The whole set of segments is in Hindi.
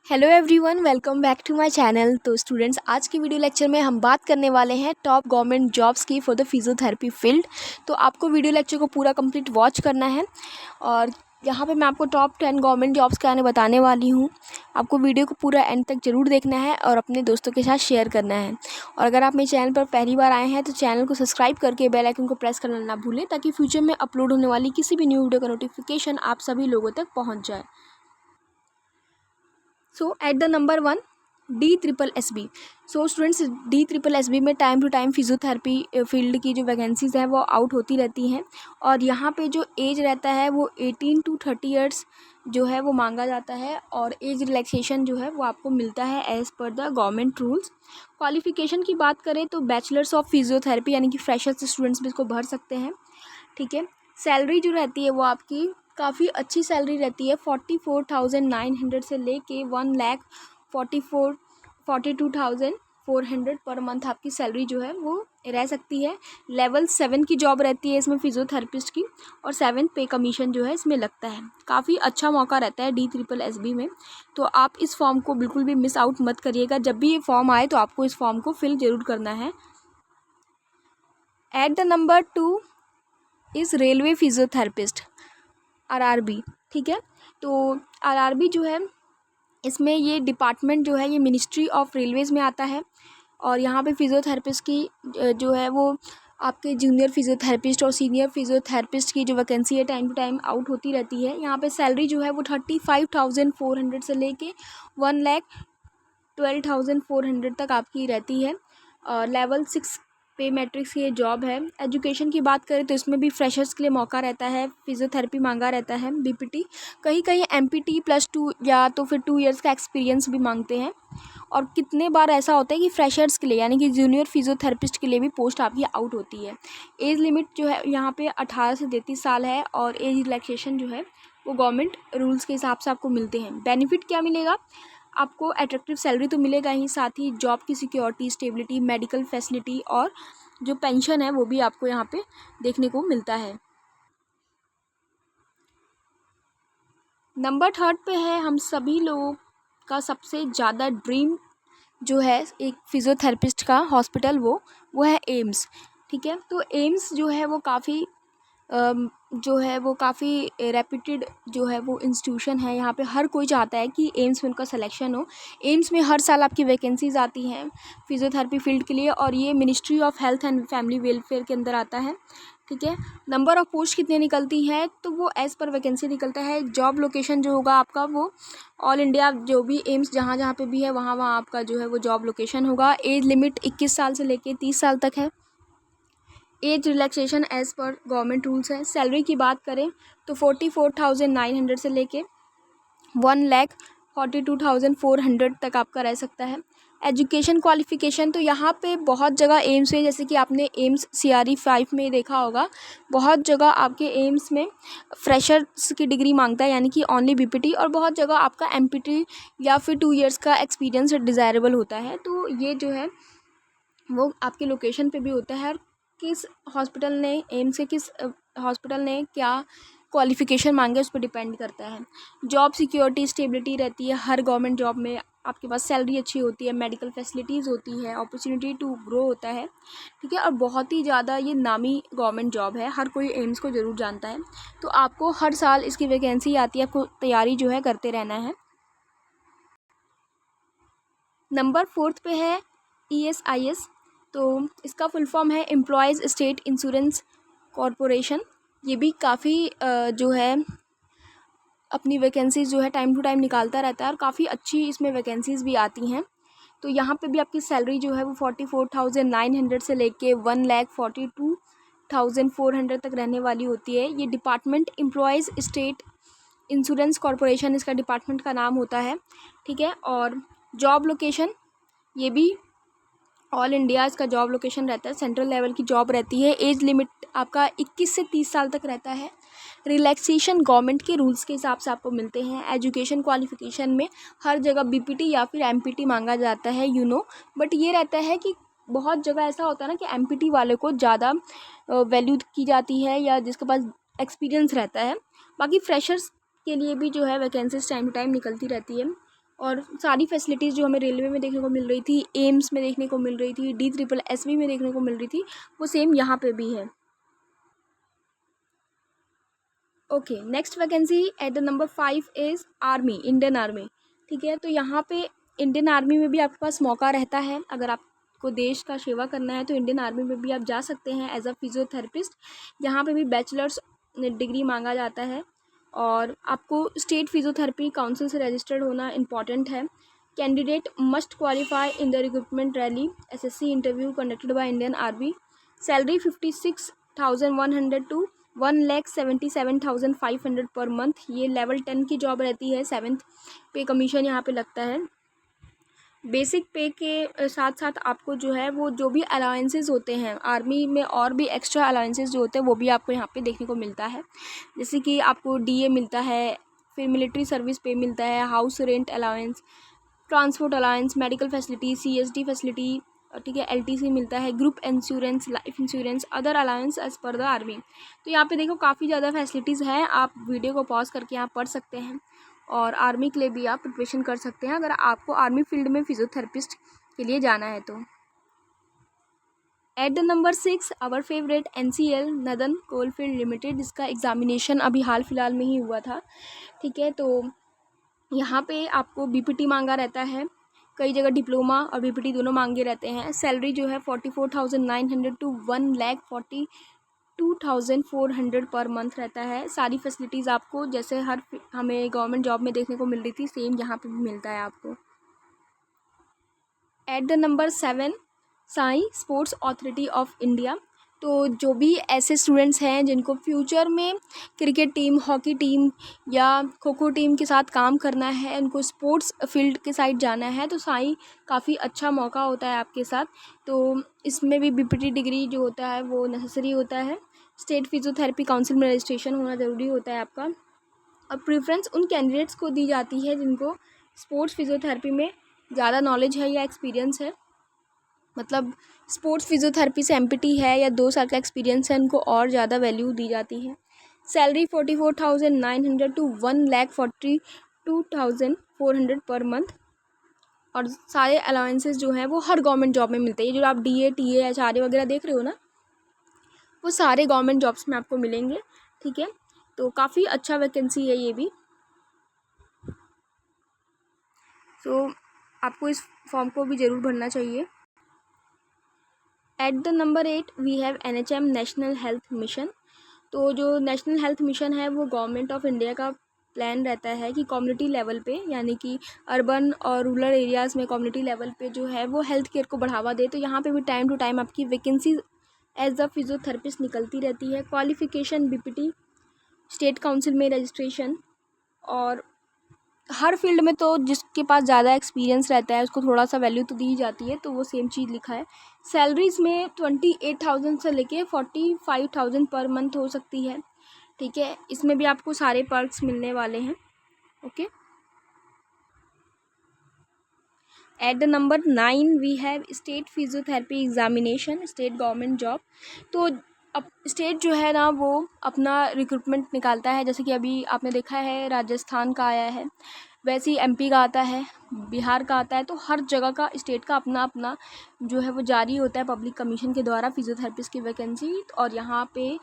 Hello everyone, welcome back to my channel. तो स्टूडेंट्स, आज की वीडियो लेक्चर में हम बात करने वाले हैं टॉप गवर्नमेंट जॉब्स की फॉर द फिजियोथेरेपी फील्ड। तो आपको वीडियो लेक्चर को पूरा कंप्लीट वॉच करना है और यहाँ पे मैं आपको टॉप 10 गवर्नमेंट जॉब्स के बारे में बताने वाली हूँ। आपको वीडियो को पूरा एंड तक ज़रूर देखना है और अपने दोस्तों के साथ शेयर करना है। और अगर आप मेरे चैनल पर पहली बार आए हैं तो चैनल को सब्सक्राइब करके बेल आइकन को प्रेस करना ना भूलें, ताकि फ्यूचर में अपलोड होने वाली किसी भी न्यू वीडियो का नोटिफिकेशन आप सभी लोगों तक पहुँच जाए। So at the number 1, DSSB। सो स्टूडेंट्स, DSSB में time to time physiotherapy field की जो वैकेंसीज़ हैं वो आउट होती रहती हैं। और यहाँ पे जो एज रहता है वो 18 to 30 ईयर्स जो है वो मांगा जाता है। और एज रिलैक्सेशन जो है वो आपको मिलता है as per the government rules. Qualification की बात करें तो बैचलर्स ऑफ फिजियोथेरेपी यानी कि फ्रेशर्स स्टूडेंट्स भी इसको भर सकते हैं। ठीक है। सैलरी जो रहती है वो आपकी काफ़ी अच्छी सैलरी रहती है। 44,900 से लेके 1,42,400 पर मंथ आपकी सैलरी जो है वो रह सकती है। लेवल 7 की जॉब रहती है इसमें फिजियोथेरेपिस्ट की, और 7th पे कमीशन जो है इसमें लगता है। काफ़ी अच्छा मौका रहता है DSSB में। तो आप इस फॉर्म को बिल्कुल भी मिस आउट मत करिएगा। जब भी ये फॉर्म आए तो आपको इस फॉर्म को फिल ज़रूर करना है। Eight the number 2 is railway physiotherapist, RRB। ठीक है। तो RRB जो है इसमें ये डिपार्टमेंट जो है ये मिनिस्ट्री ऑफ रेलवेज़ में आता है। और यहाँ पे फिजियोथेरेपिस्ट की जो है वो आपके जूनियर फिजियोथेरेपिस्ट और सीनियर फिजियोथेरेपिस्ट की जो वैकेंसी है टाइम टू टाइम आउट होती रहती है। यहाँ पे सैलरी जो है वो 35,400 से लेके 1,12,400 तक आपकी रहती है। लेवल 6 पे मैट्रिक्स की ये जॉब है। एजुकेशन की बात करें तो इसमें भी फ्रेशर्स के लिए मौका रहता है। फिजियोथेरेपी मांगा रहता है, BPT, कहीं कहीं MPT +2 या तो फिर 2 इयर्स का एक्सपीरियंस भी मांगते हैं। और कितने बार ऐसा होता है कि फ्रेशर्स के लिए यानी कि जूनियर फिजियोथेरेपिस्ट के लिए भी पोस्ट आपकी आउट होती है। एज लिमिट जो है यहाँ पे 18 से 33 साल है। और एज रिलैक्सेशन जो है वो गवर्नमेंट रूल्स के हिसाब से आपको मिलते हैं। बेनिफिट क्या मिलेगा आपको? अट्रैक्टिव सैलरी तो मिलेगा ही, साथ ही जॉब की सिक्योरिटी, स्टेबिलिटी, मेडिकल फैसिलिटी और जो पेंशन है वो भी आपको यहाँ पे देखने को मिलता है। नंबर 3 पे है हम सभी लोगों का सबसे ज़्यादा ड्रीम जो है एक फिजियोथेरेपिस्ट का हॉस्पिटल, वो है एम्स। ठीक है। तो एम्स जो है वो काफ़ी रेप्यूटेड जो है वो इंस्टीट्यूशन है। यहाँ पे हर कोई चाहता है कि एम्स में उनका सिलेक्शन हो। एम्स में हर साल आपकी वैकेंसीज आती हैं फिजियोथेरेपी फील्ड के लिए, और ये ministry of health and family welfare के अंदर आता है। ठीक है। नंबर ऑफ़ पोस्ट कितने निकलती हैं तो वो एज़ पर वैकेंसी निकलता है। जॉब लोकेशन जो होगा आपका वो ऑल इंडिया, जो भी एम्स जहाँ जहाँ पे भी है वहाँ वहाँ आपका जो है वो जॉब लोकेशन होगा। एज लिमिट 21 साल से लेके 30 साल तक है। Age relaxation as per government rules है। सैलरी की बात करें तो 44,900 से लेके 1,42,400 तक आपका रह सकता है। एजुकेशन क्वालिफ़िकेशन तो यहाँ पे बहुत जगह एम्स में, जैसे कि आपने एम्स CRE 5 में देखा होगा, बहुत जगह आपके एम्स में फ्रेशर्स की डिग्री मांगता है यानी कि ओनली BPT, और बहुत जगह आपका MPT या फिर 2 इयर्स का एक्सपीरियंस डिज़ायरेबल होता है। तो ये जो है वो आपके लोकेशन पे भी होता है, और किस हॉस्पिटल ने, एम्स के किस हॉस्पिटल ने क्या क्वालिफ़िकेशन मांगे उस पर डिपेंड करता है। जॉब सिक्योरिटी, स्टेबिलिटी रहती है हर गवर्नमेंट जॉब में। आपके पास सैलरी अच्छी होती है, मेडिकल फैसिलिटीज़ होती है, अपॉर्चुनिटी टू ग्रो होता है। ठीक है। और बहुत ही ज़्यादा ये नामी गवर्नमेंट जॉब है, हर कोई एम्स को ज़रूर जानता है। तो आपको हर साल इसकी वैकेंसी आती है, आपको तैयारी जो है करते रहना है। नंबर 4 पे है ESIS। तो इसका फुल फॉर्म है एम्प्लॉयज़ स्टेट इंश्योरेंस कॉरपोरेशन। ये भी काफ़ी जो है अपनी वैकेंसीज़ जो है टाइम टू टाइम निकालता रहता है, और काफ़ी अच्छी इसमें वैकेंसीज़ भी आती हैं। तो यहाँ पे भी आपकी सैलरी जो है वो 44,900 से लेके 1,42,400 तक रहने वाली होती है। ये department employees state insurance corporation इसका डिपार्टमेंट का नाम होता है। ठीक है। और जॉब लोकेशन ये भी ऑल इंडिया इसका जॉब लोकेशन रहता है, सेंट्रल लेवल की जॉब रहती है। एज लिमिट आपका 21 से 30 साल तक रहता है। रिलैक्सेशन गवर्नमेंट के रूल्स के हिसाब से आपको मिलते हैं। एजुकेशन क्वालिफ़िकेशन में हर जगह BPT या फिर MPT मांगा जाता है, बट ये रहता है कि बहुत जगह ऐसा होता है ना कि MPT वाले को ज़्यादा वैल्यू की जाती है, या जिसके पास एक्सपीरियंस रहता है। बाकी फ्रेशर्स के लिए भी जो है वैकेंसीज टाइम टू टाइम निकलती रहती है। और सारी फैसिलिटीज़ जो हमें रेलवे में देखने को मिल रही थी, एम्स में देखने को मिल रही थी, DSSB में देखने को मिल रही थी, वो सेम यहाँ पे भी है। Okay, next vacancy eight the number 5 is army, Indian army. ठीक है, तो यहाँ पे इंडियन आर्मी में भी आपके पास मौका रहता है। अगर आपको देश का सेवा करना है तो इंडियन आर्मी में भी आप जा सकते हैं एज अ फिजियोथेरेपिस्ट। यहाँ पे भी बैचलर्स डिग्री मांगा जाता है और आपको स्टेट फिजियोथेरेपी काउंसिल से रजिस्टर्ड होना इम्पॉर्टेंट है। Candidate must qualify in the recruitment rally SSC interview conducted by Indian army. Salary 56,100 to 1,77,500 per month. ये लेवल 10 की जॉब रहती है। 7th पे कमीशन यहाँ पे लगता है। बेसिक पे के साथ साथ आपको जो है वो जो भी अलाउंसेस होते हैं आर्मी में, और भी एक्स्ट्रा अलाउंसेस जो होते हैं वो भी आपको यहाँ पे देखने को मिलता है। जैसे कि आपको DA मिलता है, फिर मिलिट्री सर्विस पे मिलता है, house rent allowance, transport allowance, medical facility, CSD facility, ठीक है, LTC मिलता है, group insurance, life insurance, other allowance as per the army. तो यहाँ पे देखो काफ़ी ज़्यादा फैसिलिटीज़ हैं। आप वीडियो को पॉज करके यहाँ पढ़ सकते हैं और आर्मी के लिए भी आप प्रिपरेशन कर सकते हैं अगर आपको आर्मी फील्ड में फिजियोथेरेपिस्ट के लिए जाना है तो। At the number 6 our favourite NCL northern coalfield limited, जिसका एग्जामिनेशन अभी हाल फिलहाल में ही हुआ था। ठीक है, तो यहाँ पे आपको BPT मांगा रहता है, कई जगह डिप्लोमा और BPT दोनों मांगे रहते हैं। सैलरी जो है 44,900 टू 1,42,400 पर मंथ रहता है। सारी फैसिलिटीज़ आपको जैसे हमें गवर्नमेंट जॉब में देखने को मिल रही थी सेम यहाँ पे भी मिलता है आपको। Eight the number 7 Sai sports authority of India. तो जो भी ऐसे स्टूडेंट्स हैं जिनको फ्यूचर में क्रिकेट टीम, हॉकी टीम या खो खो टीम के साथ काम करना है, उनको स्पोर्ट्स फील्ड के साइड जाना है, तो साई काफ़ी अच्छा मौका होता है आपके साथ। तो इसमें भी BPT डिग्री जो होता है वो नेसेसरी होता है। स्टेट फिजियोथेरेपी काउंसिल में रजिस्ट्रेशन होना ज़रूरी होता है आपका। और प्रेफरेंस उन कैंडिडेट्स को दी जाती है जिनको स्पोर्ट्स फिजियोथेरेपी में ज़्यादा नॉलेज है या एक्सपीरियंस है। मतलब स्पोर्ट्स फिजियोथेरेपी से MPT है या 2 साल का एक्सपीरियंस है, उनको और ज़्यादा वैल्यू दी जाती है। Salary 44,900 to 1,42,400 per month. और सारे अलाउंसेस जो हैं वो हर गवर्नमेंट जॉब में मिलते हैं। ये जो आप DA, TA, HRA वगैरह देख रहे हो ना, वो सारे गवर्नमेंट जॉब्स में आपको मिलेंगे। ठीक है, तो काफ़ी अच्छा वैकेंसी है ये भी। तो आपको इस फॉर्म को भी ज़रूर भरना चाहिए। At the number 8 we have NHM national health mission. तो जो नेशनल हेल्थ मिशन है वो गवर्नमेंट ऑफ इंडिया का प्लान रहता है कि कम्युनिटी लेवल पे, यानी कि अर्बन और रूरल एरियाज़ में कम्युनिटी लेवल पे जो है वो हेल्थ केयर को बढ़ावा दे। तो यहाँ पे भी टाइम टू टाइम आपकी वैकेंसी एज अ फिजियोथेरेपिस्ट निकलती रहती है। क्वालिफिकेशन BPT, स्टेट काउंसिल में रजिस्ट्रेशन, और हर फील्ड में तो जिसके पास ज़्यादा एक्सपीरियंस रहता है उसको थोड़ा सा वैल्यू तो दी जाती है, तो वो सेम चीज़ लिखा है। सैलरीज में 28,000 से लेके 45,000 पर मंथ हो सकती है। ठीक है, इसमें भी आपको सारे पर्क्स मिलने वाले हैं। Okay, at the number 9 we have state physiotherapy examination, state government job. तो अब स्टेट जो है ना वो अपना रिक्रूटमेंट निकालता है। जैसे कि अभी आपने देखा है राजस्थान का आया है, वैसे ही MP का आता है, बिहार का आता है। तो हर जगह का स्टेट का अपना अपना जो है वो जारी होता है पब्लिक कमीशन के द्वारा फिजियोथेरेपिस्ट की वैकेंसी। और यहाँ पे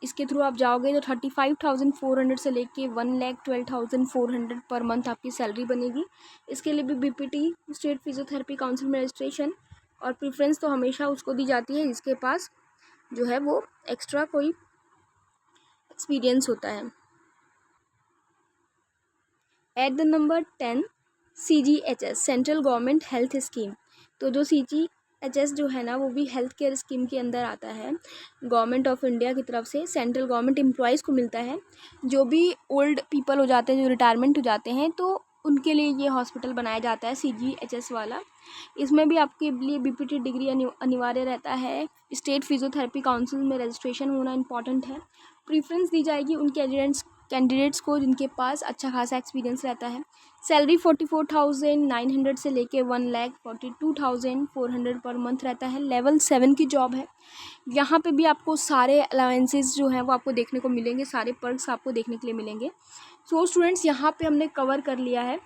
इसके थ्रू आप जाओगे तो 35,400 से लेके 1,12,400 पर मंथ आपकी सैलरी बनेगी। इसके लिए भी BPT, स्टेट फिजियोथेरेपी काउंसिल में रजिस्ट्रेशन, और प्रेफरेंस तो हमेशा उसको दी जाती है जिसके पास जो है वो एक्स्ट्रा कोई एक्सपीरियंस होता है। Eight the number 10 CGHS central government health scheme. तो जो CGHS जो है ना वो भी हेल्थ केयर स्कीम के अंदर आता है। गवर्नमेंट ऑफ इंडिया की तरफ से सेंट्रल गवर्नमेंट एम्प्लॉयज़ को मिलता है। जो भी ओल्ड पीपल हो जाते हैं, जो रिटायरमेंट हो जाते हैं, तो उनके लिए ये हॉस्पिटल बनाया जाता है CGHS वाला। इसमें भी आपके लिए BPT डिग्री अनिवार्य रहता है। स्टेट फिजियोथेरेपी काउंसिल में रजिस्ट्रेशन होना इंपॉर्टेंट है। प्रीफ्रेंस दी जाएगी उन कैंडिडेट्स को जिनके पास अच्छा खासा एक्सपीरियंस रहता है। सैलरी 44,900 से लेके 1,42,400 पर मंथ रहता है। लेवल 7 की जॉब है। यहाँ पे भी आपको सारे अलाउंसेस जो हैं वो आपको देखने को मिलेंगे, सारे पर्क्स आपको देखने के लिए मिलेंगे। सो स्टूडेंट्स, यहाँ पे हमने कवर कर लिया है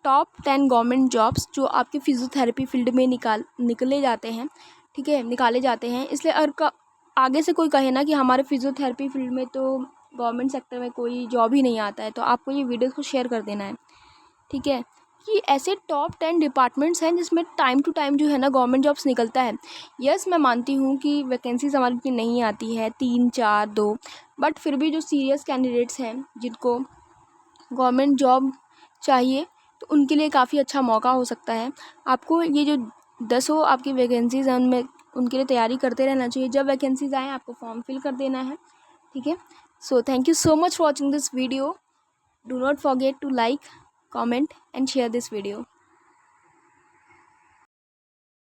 टॉप 10 गवर्नमेंट जॉब्स जो आपके फिजियोथेरेपी फील्ड में निकाले जाते हैं, ठीक है, निकाले जाते हैं। इसलिए अगर आगे से कोई कहे ना कि हमारे फिजियोथेरेपी फील्ड में तो गवर्नमेंट सेक्टर में कोई जॉब ही नहीं आता है, तो आपको ये वीडियो को शेयर कर देना है, ठीक है। कि ऐसे टॉप 10 डिपार्टमेंट्स हैं जिसमें टाइम टू टाइम जो है ना गवर्नमेंट जॉब्स निकलता है। यस, मैं मानती हूँ कि वैकेंसीज हमारी इतनी नहीं आती है, 3 4 2, बट फिर भी जो सीरियस कैंडिडेट्स हैं जिनको गवर्नमेंट जॉब चाहिए, तो उनके लिए काफ़ी अच्छा मौका हो सकता है। आपको ये जो 10 आपकी वैकेंसीज़ हैं उनमें उनके लिए तैयारी करते रहना चाहिए। जब वैकेंसीज़ आएँ आपको फॉर्म फिल कर देना है, ठीक है। So thank you so much for watching this video. Do not forget to like, comment and share this video.